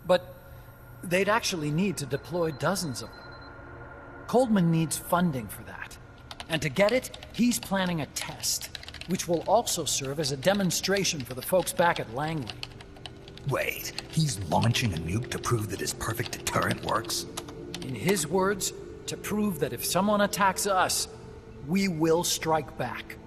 But they'd actually need to deploy dozens of them. Coldman needs funding for that. And to get it, he's planning a test, which will also serve as a demonstration for the folks back at Langley. Wait, he's launching a nuke to prove that his perfect deterrent works? In his words, to prove that if someone attacks us, we will strike back.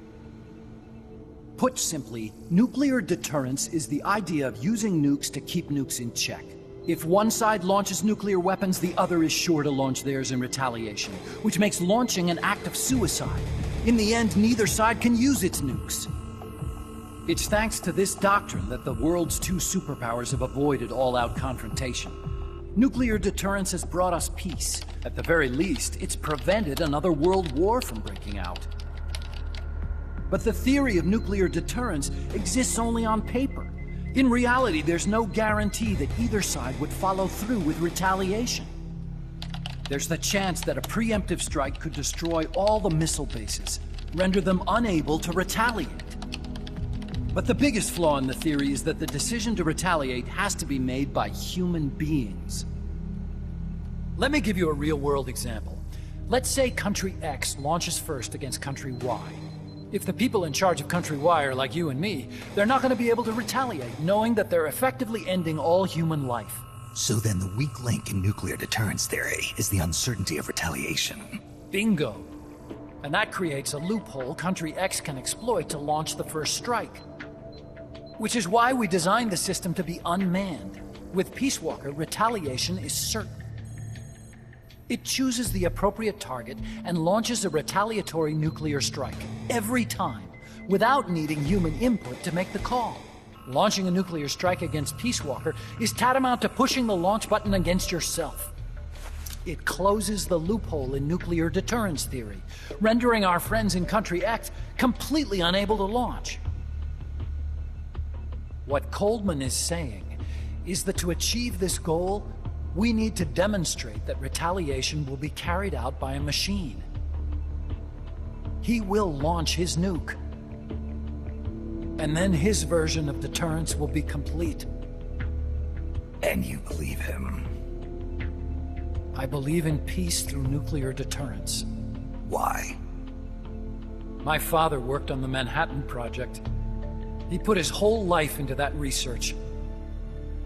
Put simply, nuclear deterrence is the idea of using nukes to keep nukes in check. If one side launches nuclear weapons, the other is sure to launch theirs in retaliation, which makes launching an act of suicide. In the end, neither side can use its nukes. It's thanks to this doctrine that the world's two superpowers have avoided all-out confrontation. Nuclear deterrence has brought us peace. At the very least, it's prevented another world war from breaking out. But the theory of nuclear deterrence exists only on paper. In reality, there's no guarantee that either side would follow through with retaliation. There's the chance that a preemptive strike could destroy all the missile bases, render them unable to retaliate. But the biggest flaw in the theory is that the decision to retaliate has to be made by human beings. Let me give you a real-world example. Let's say Country X launches first against Country Y. If the people in charge of Country Y are like you and me, they're not going to be able to retaliate, knowing that they're effectively ending all human life. So then the weak link in nuclear deterrence theory is the uncertainty of retaliation. Bingo. And that creates a loophole Country X can exploit to launch the first strike. Which is why we designed the system to be unmanned. With Peace Walker, retaliation is certain. It chooses the appropriate target and launches a retaliatory nuclear strike every time, without needing human input to make the call. Launching a nuclear strike against Peace Walker is tantamount to pushing the launch button against yourself. It closes the loophole in nuclear deterrence theory, rendering our friends in Country X completely unable to launch. What Coldman is saying is that to achieve this goal, we need to demonstrate that retaliation will be carried out by a machine. He will launch his nuke. And then his version of deterrence will be complete. And you believe him? I believe in peace through nuclear deterrence. Why? My father worked on the Manhattan Project. He put his whole life into that research.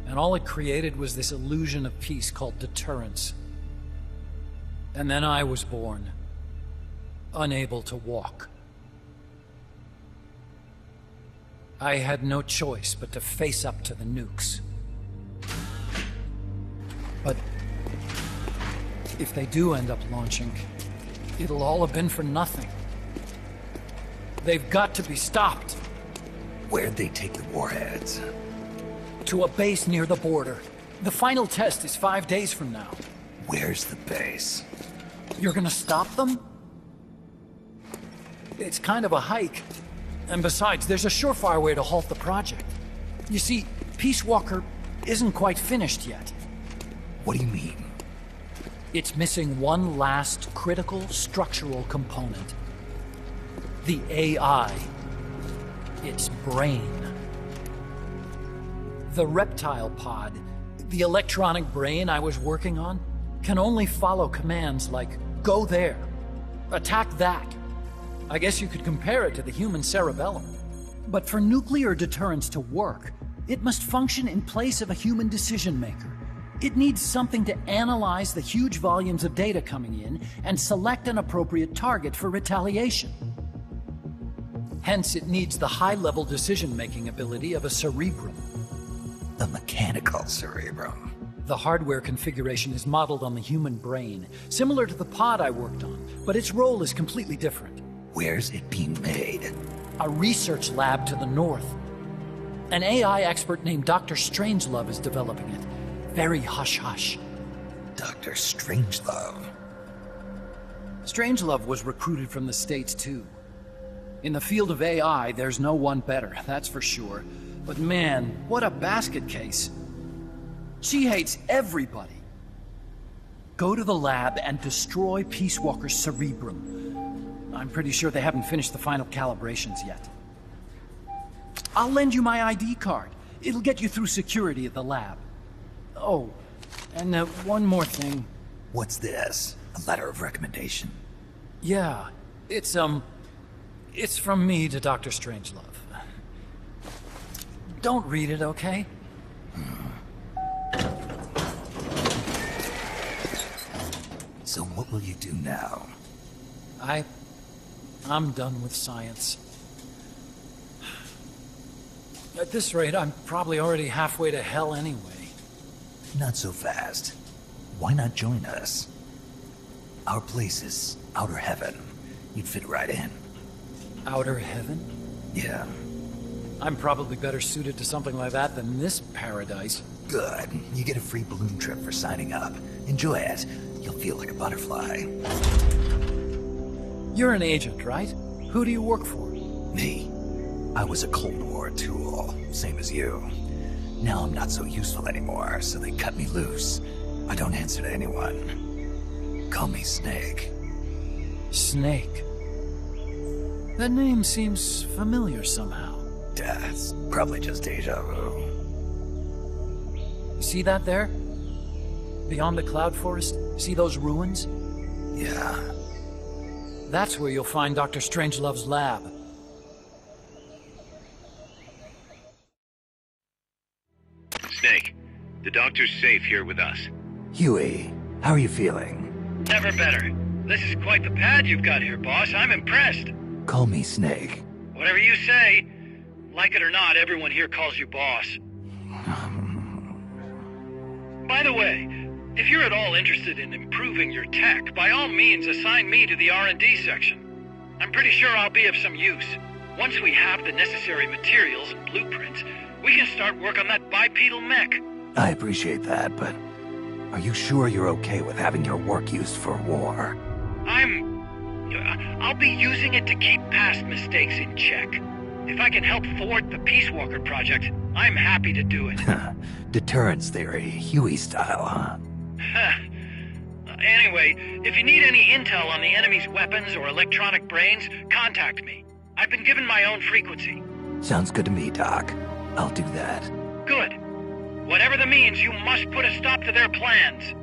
And all it created was this illusion of peace called deterrence. And then I was born, unable to walk. I had no choice but to face up to the nukes. But if they do end up launching, it'll all have been for nothing. They've got to be stopped. Where'd they take the warheads? To a base near the border. The final test is 5 days from now. Where's the base? You're gonna stop them? It's kind of a hike. And besides, there's a surefire way to halt the project. You see, Peace Walker isn't quite finished yet. What do you mean? It's missing one last critical structural component. The AI. Its brain. The reptile pod, the electronic brain I was working on, can only follow commands like, go there, attack that. I guess you could compare it to the human cerebellum. But for nuclear deterrence to work, it must function in place of a human decision maker. It needs something to analyze the huge volumes of data coming in and select an appropriate target for retaliation. Hence, it needs the high-level decision-making ability of a cerebrum. The mechanical cerebrum. The hardware configuration is modeled on the human brain, similar to the pod I worked on, but its role is completely different. Where's it being made? A research lab to the north. An AI expert named Dr. Strangelove is developing it. Very hush-hush. Dr. Strangelove? Strangelove was recruited from the States, too. In the field of AI, there's no one better, that's for sure. But man, what a basket case. She hates everybody. Go to the lab and destroy Peace Walker's cerebrum. I'm pretty sure they haven't finished the final calibrations yet. I'll lend you my ID card. It'll get you through security at the lab. Oh, and one more thing. What's this? A letter of recommendation? Yeah, it's from me to Dr. Strangelove. Don't read it, okay? So what will you do now? I'm done with science. At this rate, I'm probably already halfway to hell anyway. Not so fast. Why not join us? Our place is outer heaven. You'd fit right in. Outer heaven? Yeah. I'm probably better suited to something like that than this paradise. Good. You get a free balloon trip for signing up. Enjoy it. You'll feel like a butterfly. You're an agent, right? Who do you work for? Me. I was a Cold War tool, same as you. Now I'm not so useful anymore, so they cut me loose. I don't answer to anyone. Call me Snake. Snake? That name seems familiar somehow. That's probably just deja vu. See that there? Beyond the cloud forest? See those ruins? Yeah. That's where you'll find Dr. Strangelove's lab. Snake, the doctor's safe here with us. Huey, how are you feeling? Never better. This is quite the pad you've got here, boss. I'm impressed. Call me Snake. Whatever you say. Like it or not, everyone here calls you boss. By the way, if you're at all interested in improving your tech, by all means assign me to the R&D section. I'm pretty sure I'll be of some use. Once we have the necessary materials and blueprints, we can start work on that bipedal mech. I appreciate that, but are you sure you're okay with having your work used for war? I'll be using it to keep past mistakes in check. If I can help thwart the Peace Walker project, I'm happy to do it. Deterrence theory, Huey style, huh? Anyway, if you need any intel on the enemy's weapons or electronic brains, contact me. I've been given my own frequency. Sounds good to me, Doc. I'll do that. Good. Whatever the means, you must put a stop to their plans.